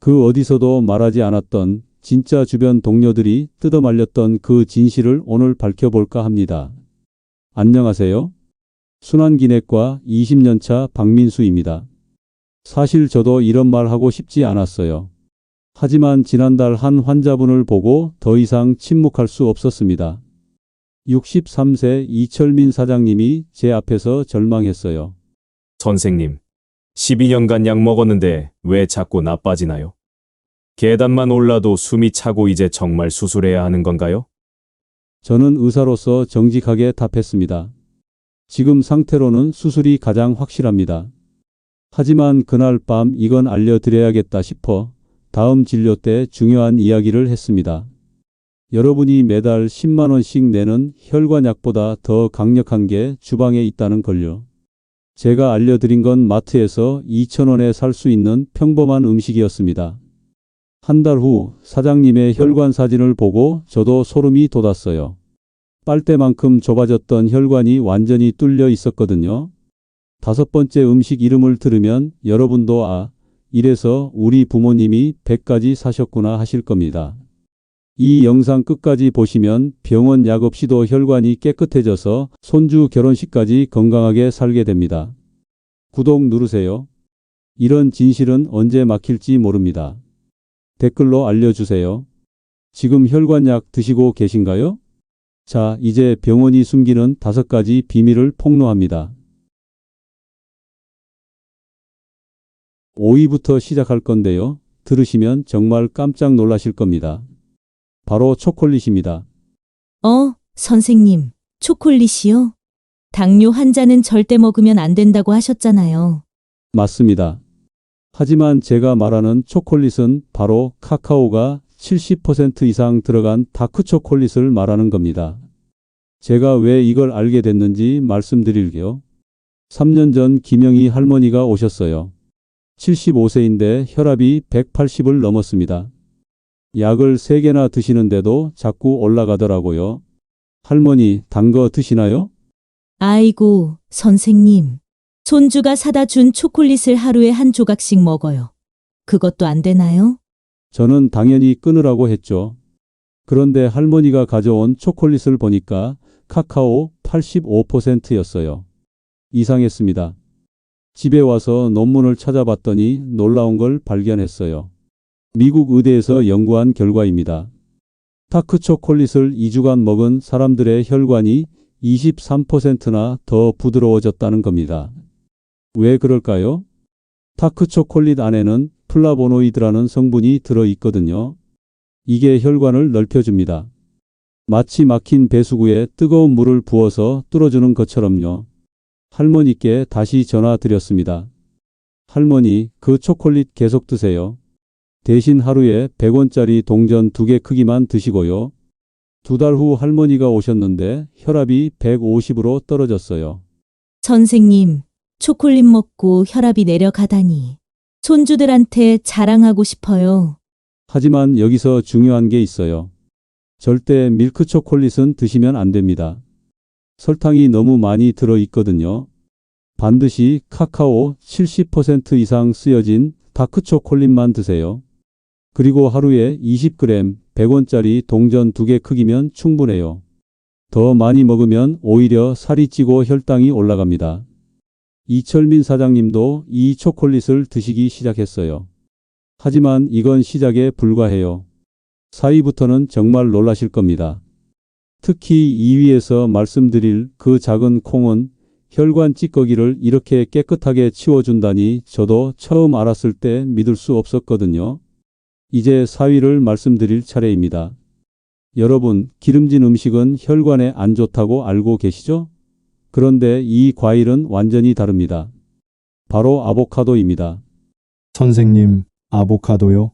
그 어디서도 말하지 않았던 진짜 주변 동료들이 뜯어말렸던 그 진실을 오늘 밝혀볼까 합니다. 안녕하세요. 순환기내과 20년차 박민수입니다. 사실 저도 이런 말 하고 싶지 않았어요. 하지만 지난달 한 환자분을 보고 더 이상 침묵할 수 없었습니다. 63세 이철민 사장님이 제 앞에서 절망했어요. 선생님, 12년간 약 먹었는데 왜 자꾸 나빠지나요? 계단만 올라도 숨이 차고 이제 정말 수술해야 하는 건가요? 저는 의사로서 정직하게 답했습니다. 지금 상태로는 수술이 가장 확실합니다. 하지만 그날 밤 이건 알려드려야겠다 싶어 다음 진료 때 중요한 이야기를 했습니다. 여러분이 매달 10만 원씩 내는 혈관약보다 더 강력한 게 주방에 있다는 걸요. 제가 알려드린 건 마트에서 2,000원에 살 수 있는 평범한 음식이었습니다. 한 달 후 사장님의 혈관 사진을 보고 저도 소름이 돋았어요. 빨대만큼 좁아졌던 혈관이 완전히 뚫려 있었거든요. 5번째 음식 이름을 들으면 여러분도 이래서 우리 부모님이 100가지 사셨구나 하실 겁니다. 이 영상 끝까지 보시면 병원 약 없이도 혈관이 깨끗해져서 손주 결혼식까지 건강하게 살게 됩니다. 구독 누르세요. 이런 진실은 언제 막힐지 모릅니다. 댓글로 알려주세요. 지금 혈관약 드시고 계신가요? 자, 이제 병원이 숨기는 5가지 비밀을 폭로합니다. 5위부터 시작할 건데요. 들으시면 정말 깜짝 놀라실 겁니다. 바로 초콜릿입니다. 선생님, 초콜릿이요? 당뇨 환자는 절대 먹으면 안 된다고 하셨잖아요. 맞습니다. 하지만 제가 말하는 초콜릿은 바로 카카오가 70% 이상 들어간 다크초콜릿을 말하는 겁니다. 제가 왜 이걸 알게 됐는지 말씀드릴게요. 3년 전 김영희 할머니가 오셨어요. 75세인데 혈압이 180을 넘었습니다. 약을 3개나 드시는데도 자꾸 올라가더라고요. 할머니, 단 거 드시나요? 아이고, 선생님. 손주가 사다 준 초콜릿을 하루에 한 조각씩 먹어요. 그것도 안 되나요? 저는 당연히 끊으라고 했죠. 그런데 할머니가 가져온 초콜릿을 보니까 카카오 85%였어요. 이상했습니다. 집에 와서 논문을 찾아봤더니 놀라운 걸 발견했어요. 미국 의대에서 연구한 결과입니다. 다크초콜릿을 2주간 먹은 사람들의 혈관이 23%나 더 부드러워졌다는 겁니다. 왜 그럴까요? 다크초콜릿 안에는 플라보노이드라는 성분이 들어있거든요. 이게 혈관을 넓혀줍니다. 마치 막힌 배수구에 뜨거운 물을 부어서 뚫어주는 것처럼요. 할머니께 다시 전화드렸습니다. 할머니, 그 초콜릿 계속 드세요. 대신 하루에 100원짜리 동전 2개 크기만 드시고요. 2달 후 할머니가 오셨는데 혈압이 150으로 떨어졌어요. 선생님, 초콜릿 먹고 혈압이 내려가다니. 손주들한테 자랑하고 싶어요. 하지만 여기서 중요한 게 있어요. 절대 밀크 초콜릿은 드시면 안 됩니다. 설탕이 너무 많이 들어있거든요. 반드시 카카오 70% 이상 쓰여진 다크초콜릿만 드세요. 그리고 하루에 20g, 100원짜리 동전 2개 크기면 충분해요. 더 많이 먹으면 오히려 살이 찌고 혈당이 올라갑니다. 이철민 사장님도 이 초콜릿을 드시기 시작했어요. 하지만 이건 시작에 불과해요. 4위부터는 정말 놀라실 겁니다. 특히 2위에서 말씀드릴 그 작은 콩은 혈관 찌꺼기를 이렇게 깨끗하게 치워준다니 저도 처음 알았을 때 믿을 수 없었거든요. 이제 4위를 말씀드릴 차례입니다. 여러분, 기름진 음식은 혈관에 안 좋다고 알고 계시죠? 그런데 이 과일은 완전히 다릅니다. 바로 아보카도입니다. 선생님, 아보카도요?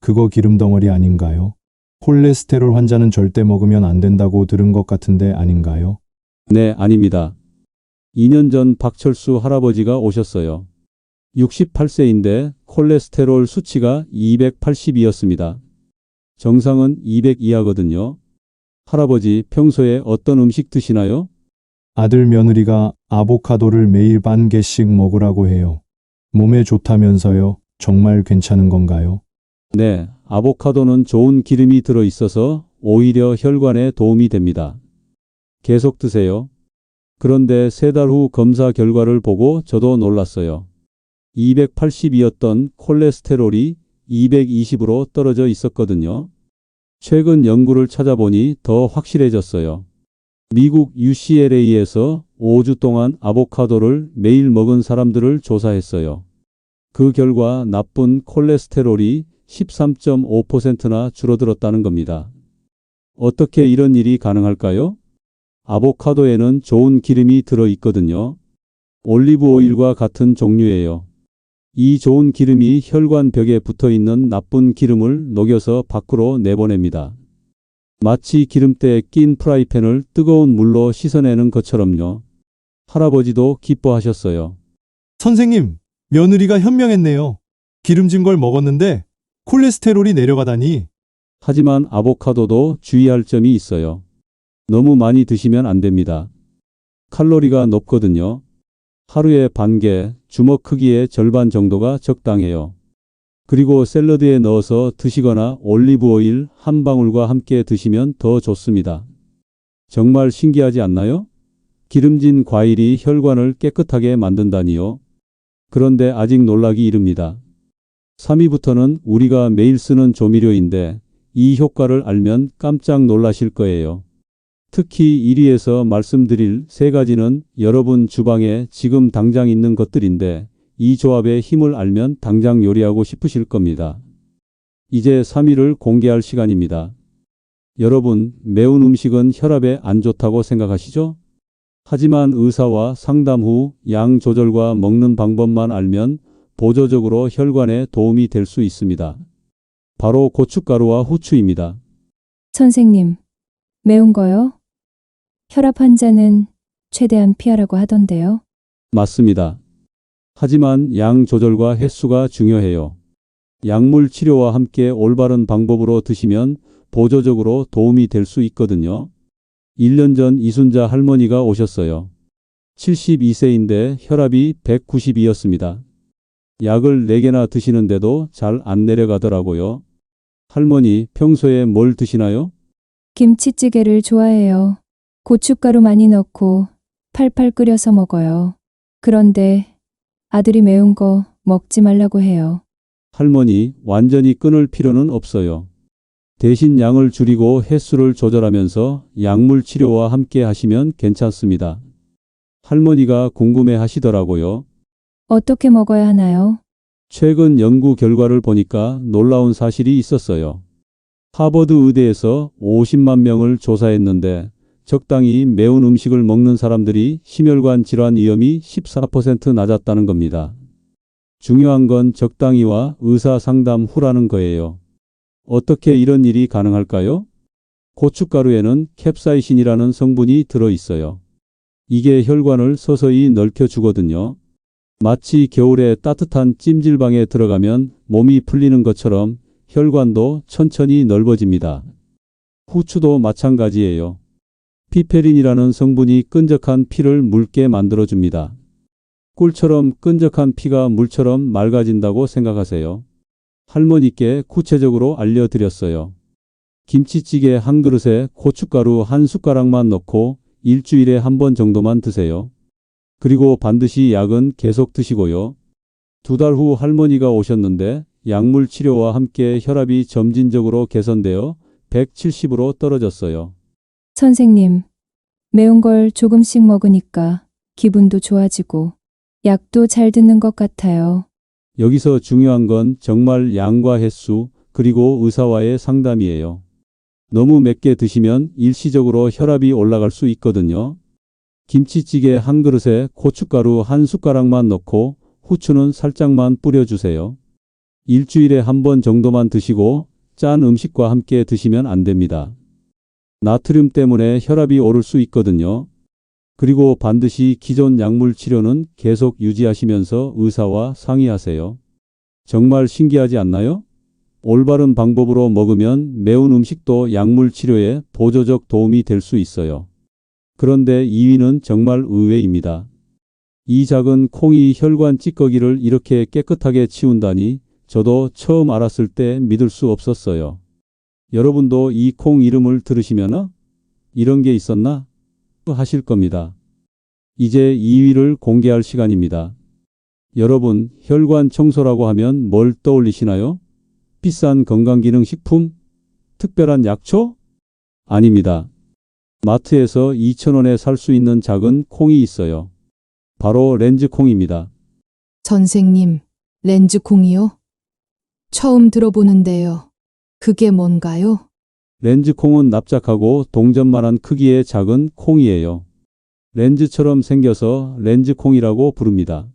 그거 기름 덩어리 아닌가요? 콜레스테롤 환자는 절대 먹으면 안 된다고 들은 것 같은데 아닌가요? 네, 아닙니다. 2년 전 박철수 할아버지가 오셨어요. 68세인데 콜레스테롤 수치가 280이었습니다. 정상은 200 이하거든요. 할아버지, 평소에 어떤 음식 드시나요? 아들 며느리가 아보카도를 매일 반 개씩 먹으라고 해요. 몸에 좋다면서요? 정말 괜찮은 건가요? 네, 아보카도는 좋은 기름이 들어 있어서 오히려 혈관에 도움이 됩니다. 계속 드세요. 그런데 3달 후 검사 결과를 보고 저도 놀랐어요. 280이었던 콜레스테롤이 220으로 떨어져 있었거든요. 최근 연구를 찾아보니 더 확실해졌어요. 미국 UCLA에서 5주 동안 아보카도를 매일 먹은 사람들을 조사했어요. 그 결과 나쁜 콜레스테롤이 13.5%나 줄어들었다는 겁니다. 어떻게 이런 일이 가능할까요? 아보카도에는 좋은 기름이 들어 있거든요. 올리브 오일과 같은 종류예요. 이 좋은 기름이 혈관 벽에 붙어 있는 나쁜 기름을 녹여서 밖으로 내보냅니다. 마치 기름때에 낀 프라이팬을 뜨거운 물로 씻어내는 것처럼요. 할아버지도 기뻐하셨어요. 선생님, 며느리가 현명했네요. 기름진 걸 먹었는데 콜레스테롤이 내려가다니. 하지만 아보카도도 주의할 점이 있어요. 너무 많이 드시면 안 됩니다. 칼로리가 높거든요. 하루에 반 개, 주먹 크기의 절반 정도가 적당해요. 그리고 샐러드에 넣어서 드시거나 올리브 오일 한 방울과 함께 드시면 더 좋습니다. 정말 신기하지 않나요? 기름진 과일이 혈관을 깨끗하게 만든다니요. 그런데 아직 놀라기 이릅니다. 3위부터는 우리가 매일 쓰는 조미료인데 이 효과를 알면 깜짝 놀라실 거예요. 특히 1위에서 말씀드릴 3가지는 여러분 주방에 지금 당장 있는 것들인데 이 조합의 힘을 알면 당장 요리하고 싶으실 겁니다. 이제 3위를 공개할 시간입니다. 여러분, 매운 음식은 혈압에 안 좋다고 생각하시죠? 하지만 의사와 상담 후 양 조절과 먹는 방법만 알면 보조적으로 혈관에 도움이 될 수 있습니다. 바로 고춧가루와 후추입니다. 선생님, 매운 거요? 혈압 환자는 최대한 피하라고 하던데요. 맞습니다. 하지만 양 조절과 횟수가 중요해요. 약물 치료와 함께 올바른 방법으로 드시면 보조적으로 도움이 될 수 있거든요. 1년 전 이순자 할머니가 오셨어요. 72세인데 혈압이 190이었습니다. 약을 4개나 드시는데도 잘 안 내려가더라고요. 할머니, 평소에 뭘 드시나요? 김치찌개를 좋아해요. 고춧가루 많이 넣고 팔팔 끓여서 먹어요. 그런데 아들이 매운 거 먹지 말라고 해요. 할머니, 완전히 끊을 필요는 없어요. 대신 양을 줄이고 횟수를 조절하면서 약물 치료와 함께 하시면 괜찮습니다. 할머니가 궁금해 하시더라고요. 어떻게 먹어야 하나요? 최근 연구 결과를 보니까 놀라운 사실이 있었어요. 하버드 의대에서 50만 명을 조사했는데 적당히 매운 음식을 먹는 사람들이 심혈관 질환 위험이 14% 낮았다는 겁니다. 중요한 건 적당히와 의사 상담 후라는 거예요. 어떻게 이런 일이 가능할까요? 고춧가루에는 캡사이신이라는 성분이 들어 있어요. 이게 혈관을 서서히 넓혀주거든요. 마치 겨울에 따뜻한 찜질방에 들어가면 몸이 풀리는 것처럼 혈관도 천천히 넓어집니다. 후추도 마찬가지예요. 피페린이라는 성분이 끈적한 피를 묽게 만들어줍니다. 꿀처럼 끈적한 피가 물처럼 맑아진다고 생각하세요. 할머니께 구체적으로 알려드렸어요. 김치찌개 한 그릇에 고춧가루 한 숟가락만 넣고 일주일에 한 번 정도만 드세요. 그리고 반드시 약은 계속 드시고요. 2달 후 할머니가 오셨는데 약물 치료와 함께 혈압이 점진적으로 개선되어 170으로 떨어졌어요. 선생님, 매운 걸 조금씩 먹으니까 기분도 좋아지고 약도 잘 듣는 것 같아요. 여기서 중요한 건 정말 양과 횟수, 그리고 의사와의 상담이에요. 너무 맵게 드시면 일시적으로 혈압이 올라갈 수 있거든요. 김치찌개 한 그릇에 고춧가루 한 숟가락만 넣고 후추는 살짝만 뿌려주세요. 일주일에 한 번 정도만 드시고 짠 음식과 함께 드시면 안 됩니다. 나트륨 때문에 혈압이 오를 수 있거든요. 그리고 반드시 기존 약물 치료는 계속 유지하시면서 의사와 상의하세요. 정말 신기하지 않나요? 올바른 방법으로 먹으면 매운 음식도 약물 치료에 보조적 도움이 될 수 있어요. 그런데 2위는 정말 의외입니다. 이 작은 콩이 혈관 찌꺼기를 이렇게 깨끗하게 치운다니 저도 처음 알았을 때 믿을 수 없었어요. 여러분도 이 콩 이름을 들으시면 이런 게 있었나? 하실 겁니다. 이제 2위를 공개할 시간입니다. 여러분, 혈관 청소라고 하면 뭘 떠올리시나요? 비싼 건강기능식품? 특별한 약초? 아닙니다. 마트에서 2,000원에 살 수 있는 작은 콩이 있어요. 바로 렌즈콩입니다. 선생님, 렌즈콩이요? 처음 들어보는데요. 그게 뭔가요? 렌즈콩은 납작하고 동전만한 크기의 작은 콩이에요. 렌즈처럼 생겨서 렌즈콩이라고 부릅니다.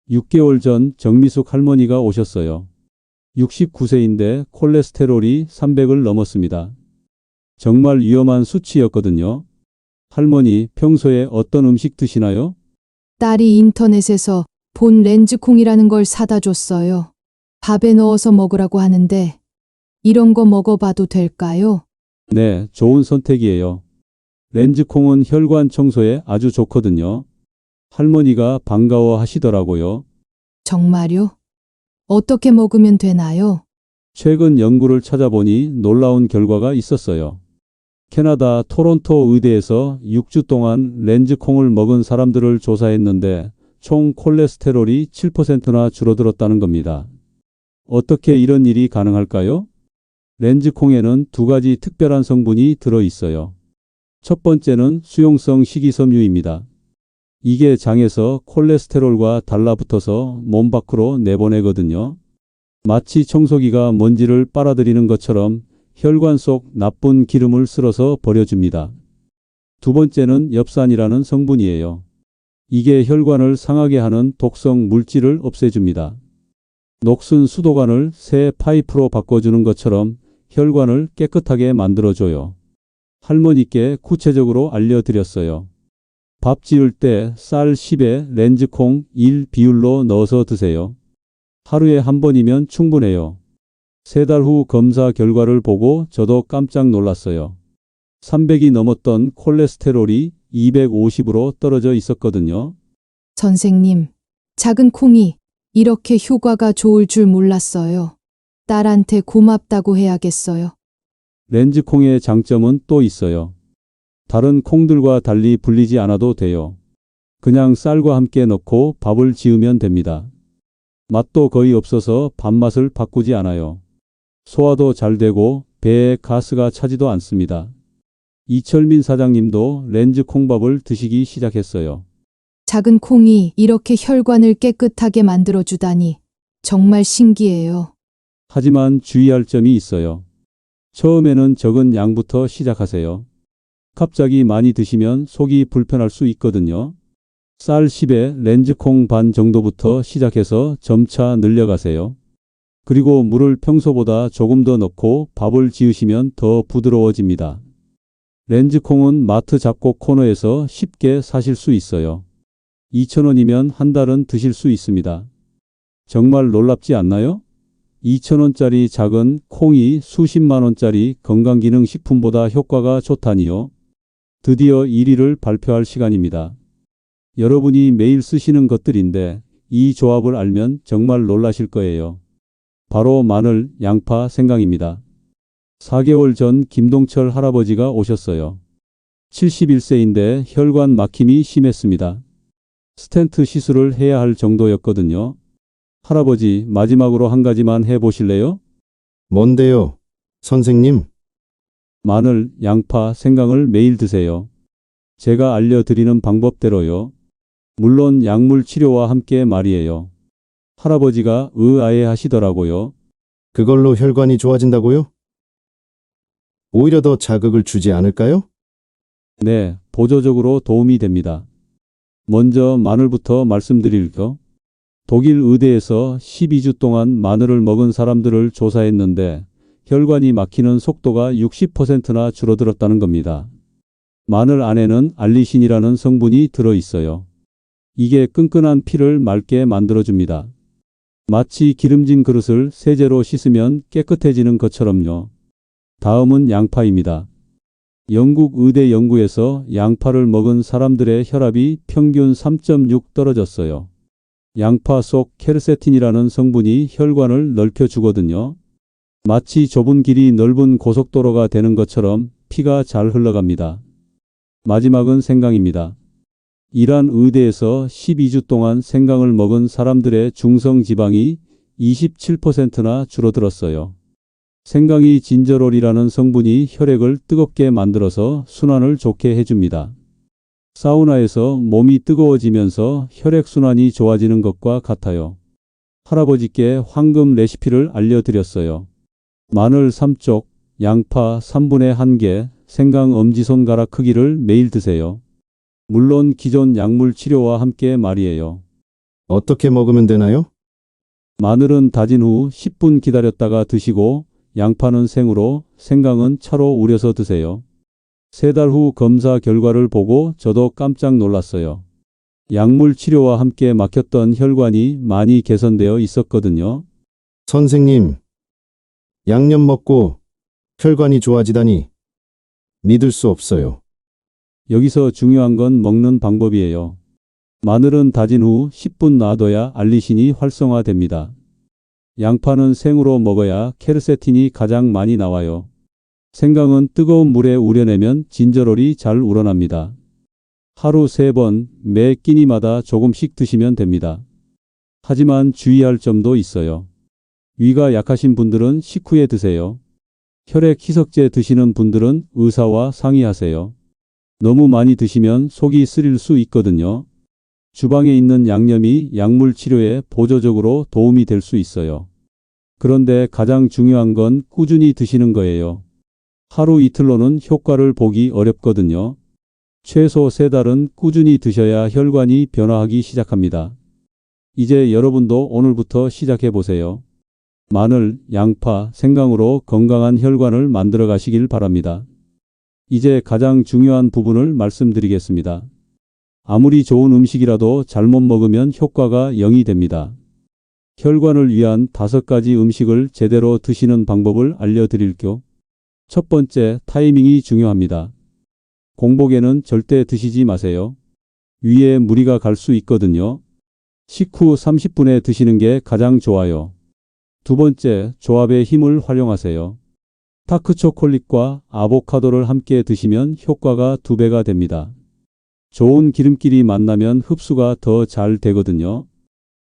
6개월 전 정미숙 할머니가 오셨어요. 69세인데 콜레스테롤이 300을 넘었습니다. 정말 위험한 수치였거든요. 할머니, 평소에 어떤 음식 드시나요? 딸이 인터넷에서 본 렌즈콩이라는 걸 사다 줬어요. 밥에 넣어서 먹으라고 하는데 이런 거 먹어봐도 될까요? 네, 좋은 선택이에요. 렌즈콩은 혈관 청소에 아주 좋거든요. 할머니가 반가워 하시더라고요. 정말요? 어떻게 먹으면 되나요? 최근 연구를 찾아보니 놀라운 결과가 있었어요. 캐나다 토론토 의대에서 6주 동안 렌즈콩을 먹은 사람들을 조사했는데 총 콜레스테롤이 7%나 줄어들었다는 겁니다. 어떻게 이런 일이 가능할까요? 렌즈콩에는 두 가지 특별한 성분이 들어 있어요. 첫 번째는 수용성 식이섬유입니다. 이게 장에서 콜레스테롤과 달라붙어서 몸 밖으로 내보내거든요. 마치 청소기가 먼지를 빨아들이는 것처럼 혈관 속 나쁜 기름을 쓸어서 버려줍니다. 두 번째는 엽산이라는 성분이에요. 이게 혈관을 상하게 하는 독성 물질을 없애줍니다. 녹슨 수도관을 새 파이프로 바꿔주는 것처럼 혈관을 깨끗하게 만들어줘요. 할머니께 구체적으로 알려드렸어요. 밥 지을 때 쌀 10에 렌즈콩 1 비율로 넣어서 드세요. 하루에 한 번이면 충분해요. 3달 후 검사 결과를 보고 저도 깜짝 놀랐어요. 300이 넘었던 콜레스테롤이 250으로 떨어져 있었거든요. 선생님, 작은 콩이 이렇게 효과가 좋을 줄 몰랐어요. 딸한테 고맙다고 해야겠어요. 렌즈콩의 장점은 또 있어요. 다른 콩들과 달리 불리지 않아도 돼요. 그냥 쌀과 함께 넣고 밥을 지으면 됩니다. 맛도 거의 없어서 밥맛을 바꾸지 않아요. 소화도 잘 되고 배에 가스가 차지도 않습니다. 이철민 사장님도 렌즈콩밥을 드시기 시작했어요. 작은 콩이 이렇게 혈관을 깨끗하게 만들어주다니 정말 신기해요. 하지만 주의할 점이 있어요. 처음에는 적은 양부터 시작하세요. 갑자기 많이 드시면 속이 불편할 수 있거든요. 쌀 10에 렌즈콩 반 정도부터 시작해서 점차 늘려가세요. 그리고 물을 평소보다 조금 더 넣고 밥을 지으시면 더 부드러워집니다. 렌즈콩은 마트 잡곡 코너에서 쉽게 사실 수 있어요. 2,000원이면 한 달은 드실 수 있습니다. 정말 놀랍지 않나요? 2,000원짜리 작은 콩이 수십만 원짜리 건강기능식품보다 효과가 좋다니요. 드디어 1위를 발표할 시간입니다. 여러분이 매일 쓰시는 것들인데 이 조합을 알면 정말 놀라실 거예요. 바로 마늘, 양파, 생강입니다. 4개월 전 김동철 할아버지가 오셨어요. 71세인데 혈관 막힘이 심했습니다. 스텐트 시술을 해야 할 정도였거든요. 할아버지, 마지막으로 한 가지만 해보실래요? 뭔데요, 선생님? 마늘, 양파, 생강을 매일 드세요. 제가 알려드리는 방법대로요. 물론 약물 치료와 함께 말이에요. 할아버지가 의아해 하시더라고요. 그걸로 혈관이 좋아진다고요? 오히려 더 자극을 주지 않을까요? 네, 보조적으로 도움이 됩니다. 먼저 마늘부터 말씀드릴게요. 독일 의대에서 12주 동안 마늘을 먹은 사람들을 조사했는데 혈관이 막히는 속도가 60%나 줄어들었다는 겁니다. 마늘 안에는 알리신이라는 성분이 들어 있어요. 이게 끈끈한 피를 맑게 만들어줍니다. 마치 기름진 그릇을 세제로 씻으면 깨끗해지는 것처럼요. 다음은 양파입니다. 영국 의대 연구에서 양파를 먹은 사람들의 혈압이 평균 3.6 떨어졌어요. 양파 속 케르세틴이라는 성분이 혈관을 넓혀주거든요. 마치 좁은 길이 넓은 고속도로가 되는 것처럼 피가 잘 흘러갑니다. 마지막은 생강입니다. 이란 의대에서 12주 동안 생강을 먹은 사람들의 중성 지방이 27%나 줄어들었어요. 생강이 진저롤이라는 성분이 혈액을 뜨겁게 만들어서 순환을 좋게 해줍니다. 사우나에서 몸이 뜨거워지면서 혈액순환이 좋아지는 것과 같아요. 할아버지께 황금 레시피를 알려드렸어요. 마늘 3쪽, 양파 3분의 1개, 생강 엄지손가락 크기를 매일 드세요. 물론 기존 약물 치료와 함께 말이에요. 어떻게 먹으면 되나요? 마늘은 다진 후 10분 기다렸다가 드시고 양파는 생으로, 생강은 차로 우려서 드세요. 3달 후 검사 결과를 보고 저도 깜짝 놀랐어요. 약물 치료와 함께 막혔던 혈관이 많이 개선되어 있었거든요. 선생님, 양념 먹고 혈관이 좋아지다니 믿을 수 없어요. 여기서 중요한 건 먹는 방법이에요. 마늘은 다진 후 10분 놔둬야 알리신이 활성화됩니다. 양파는 생으로 먹어야 케르세틴이 가장 많이 나와요. 생강은 뜨거운 물에 우려내면 진저롤이 잘 우러납니다. 하루 3번, 매 끼니마다 조금씩 드시면 됩니다. 하지만 주의할 점도 있어요. 위가 약하신 분들은 식후에 드세요. 혈액 희석제 드시는 분들은 의사와 상의하세요. 너무 많이 드시면 속이 쓰릴 수 있거든요. 주방에 있는 양념이 약물 치료에 보조적으로 도움이 될 수 있어요. 그런데 가장 중요한 건 꾸준히 드시는 거예요. 하루 이틀로는 효과를 보기 어렵거든요. 최소 3달은 꾸준히 드셔야 혈관이 변화하기 시작합니다. 이제 여러분도 오늘부터 시작해 보세요. 마늘, 양파, 생강으로 건강한 혈관을 만들어 가시길 바랍니다. 이제 가장 중요한 부분을 말씀드리겠습니다. 아무리 좋은 음식이라도 잘못 먹으면 효과가 0이 됩니다. 혈관을 위한 5가지 음식을 제대로 드시는 방법을 알려드릴게요. 첫 번째, 타이밍이 중요합니다. 공복에는 절대 드시지 마세요. 위에 무리가 갈 수 있거든요. 식후 30분에 드시는 게 가장 좋아요. 두 번째, 조합의 힘을 활용하세요. 다크 초콜릿과 아보카도를 함께 드시면 효과가 2배가 됩니다. 좋은 기름끼리 만나면 흡수가 더 잘 되거든요.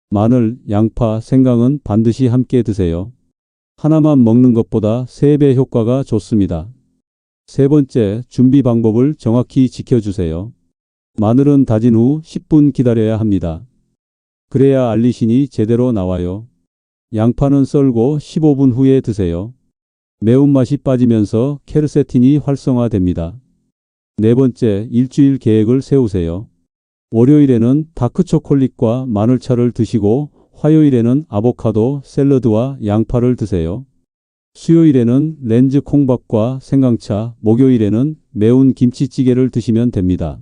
마늘, 양파, 생강은 반드시 함께 드세요. 하나만 먹는 것보다 3배 효과가 좋습니다. 세 번째, 준비 방법을 정확히 지켜주세요. 마늘은 다진 후 10분 기다려야 합니다. 그래야 알리신이 제대로 나와요. 양파는 썰고 15분 후에 드세요. 매운맛이 빠지면서 케르세틴이 활성화됩니다. 네 번째, 일주일 계획을 세우세요. 월요일에는 다크초콜릿과 마늘차를 드시고 화요일에는 아보카도, 샐러드와 양파를 드세요. 수요일에는 렌즈 콩밥과 생강차, 목요일에는 매운 김치찌개를 드시면 됩니다.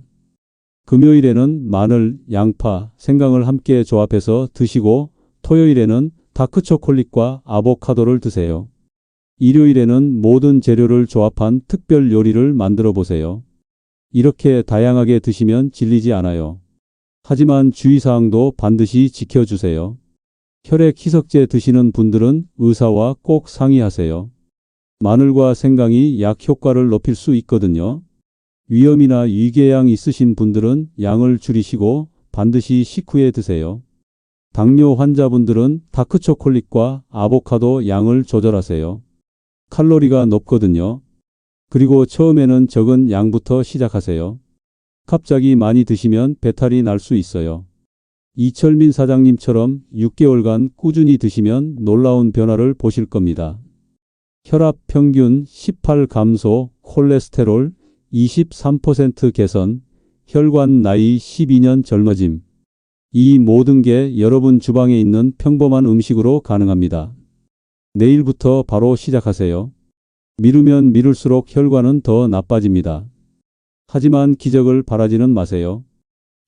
금요일에는 마늘, 양파, 생강을 함께 조합해서 드시고 토요일에는 다크초콜릿과 아보카도를 드세요. 일요일에는 모든 재료를 조합한 특별 요리를 만들어 보세요. 이렇게 다양하게 드시면 질리지 않아요. 하지만 주의사항도 반드시 지켜주세요. 혈액 희석제 드시는 분들은 의사와 꼭 상의하세요. 마늘과 생강이 약 효과를 높일 수 있거든요. 위염이나 위궤양 있으신 분들은 양을 줄이시고 반드시 식후에 드세요. 당뇨 환자분들은 다크초콜릿과 아보카도 양을 조절하세요. 칼로리가 높거든요. 그리고 처음에는 적은 양부터 시작하세요. 갑자기 많이 드시면 배탈이 날 수 있어요. 이철민 사장님처럼 6개월간 꾸준히 드시면 놀라운 변화를 보실 겁니다. 혈압 평균 18 감소, 콜레스테롤 23% 개선, 혈관 나이 12년 젊어짐. 이 모든 게 여러분 주방에 있는 평범한 음식으로 가능합니다. 내일부터 바로 시작하세요. 미루면 미룰수록 혈관은 더 나빠집니다. 하지만 기적을 바라지는 마세요.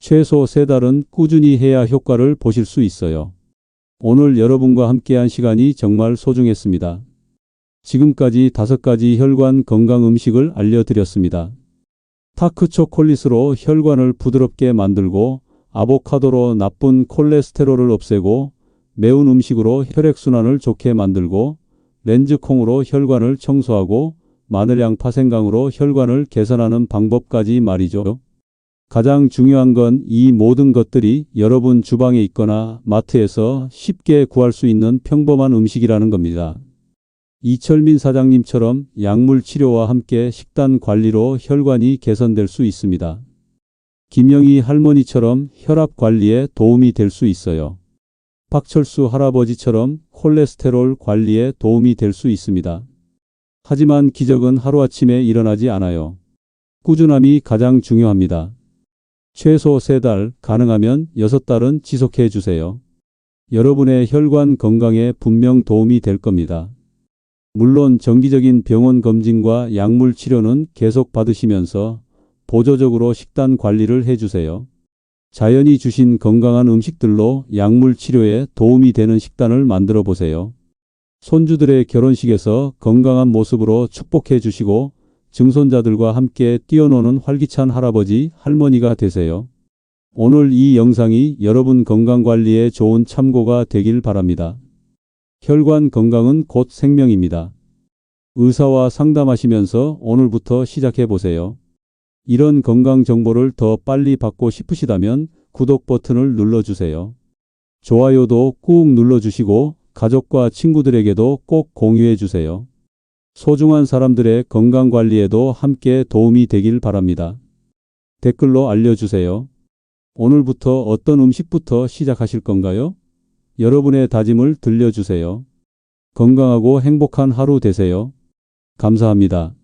최소 3달은 꾸준히 해야 효과를 보실 수 있어요. 오늘 여러분과 함께한 시간이 정말 소중했습니다. 지금까지 5가지 혈관 건강 음식을 알려드렸습니다. 다크 초콜릿으로 혈관을 부드럽게 만들고 아보카도로 나쁜 콜레스테롤을 없애고 매운 음식으로 혈액순환을 좋게 만들고 렌즈콩으로 혈관을 청소하고 마늘 양파 생강으로 혈관을 개선하는 방법까지 말이죠. 가장 중요한 건 이 모든 것들이 여러분 주방에 있거나 마트에서 쉽게 구할 수 있는 평범한 음식이라는 겁니다. 이철민 사장님처럼 약물 치료와 함께 식단 관리로 혈관이 개선될 수 있습니다. 김영희 할머니처럼 혈압 관리에 도움이 될 수 있어요. 박철수 할아버지처럼 콜레스테롤 관리에 도움이 될 수 있습니다. 하지만 기적은 하루아침에 일어나지 않아요. 꾸준함이 가장 중요합니다. 최소 3달, 가능하면 6달은 지속해 주세요. 여러분의 혈관 건강에 분명 도움이 될 겁니다. 물론 정기적인 병원 검진과 약물 치료는 계속 받으시면서 보조적으로 식단 관리를 해주세요. 자연이 주신 건강한 음식들로 약물 치료에 도움이 되는 식단을 만들어 보세요. 손주들의 결혼식에서 건강한 모습으로 축복해 주시고 증손자들과 함께 뛰어노는 활기찬 할아버지, 할머니가 되세요. 오늘 이 영상이 여러분 건강관리에 좋은 참고가 되길 바랍니다. 혈관 건강은 곧 생명입니다. 의사와 상담하시면서 오늘부터 시작해 보세요. 이런 건강 정보를 더 빨리 받고 싶으시다면 구독 버튼을 눌러주세요. 좋아요도 꾹 눌러주시고 가족과 친구들에게도 꼭 공유해 주세요. 소중한 사람들의 건강 관리에도 함께 도움이 되길 바랍니다. 댓글로 알려주세요. 오늘부터 어떤 음식부터 시작하실 건가요? 여러분의 다짐을 들려주세요. 건강하고 행복한 하루 되세요. 감사합니다.